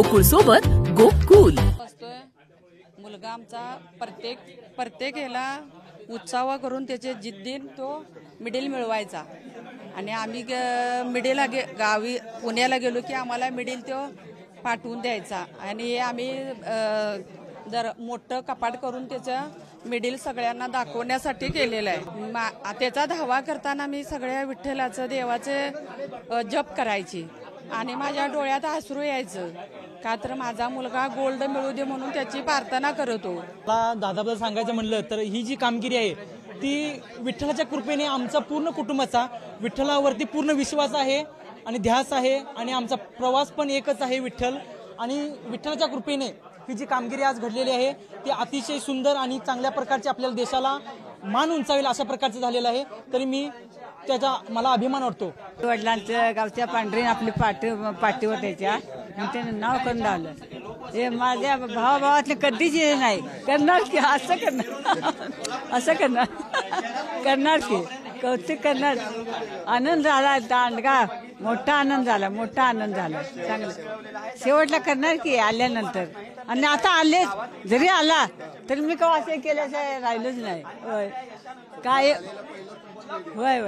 गोकुळ सोबत गोकुल. मुलगा आमचा प्रत्येक ह्याला उत्साह करून त्याचे जिद्दीन तो मिडल मिळवायचा आणि आम्ही मिडल गावी पुण्याला गेलो की आम्हाला मिडल तो पाठवून द्यायचा आणि आम्ही जर मोठं कपाट करून त्याचं मिडल सगळ्यांना दाखवण्यासाठी केलेलं आहे. त्याचा धावा करताना मी सगळ्या विठ्ठलाचं देवाचे जप करायची आणि माझ्या डोळ्यात अश्रू यायचं का तर माझा मुलगा गोल्ड मिळू दे म्हणून त्याची प्रार्थना करतो. दादाबद्दल सांगायचं म्हणलं तर ही जी कामगिरी आहे ती विठ्ठलाच्या कृपेने आमचा पूर्ण कुटुंबाचा विठ्ठलावरती पूर्ण विश्वास आहे आणि ध्यास आहे आणि आमचा प्रवास पण एकच आहे विठ्ठल. आणि विठ्ठलाच्या कृपेने ही जी कामगिरी आज घडलेली आहे ती अतिशय सुंदर आणि चांगल्या प्रकारची आपल्याला देशाला मान उंचावेल अशा प्रकारचं झालेलं आहे. तरी मी त्याचा मला अभिमान वाटतो. वडिलांच्या गावच्या पांढरीने आपली पाठीवर त्याच्या त्यानं नाव करून लावलं. हे माझ्या भावाभावातले कधीच हे नाही करणार की असं करणार की कौतुक करणार. आनंद झाला दांडगा मोठा आनंद झाला चांगलं शेवटला करणार की आल्यानंतर. आणि आता आले जरी आला तरी मी केव्हा असं केल्याशिवाय राहिलोच नाही. होय काय होय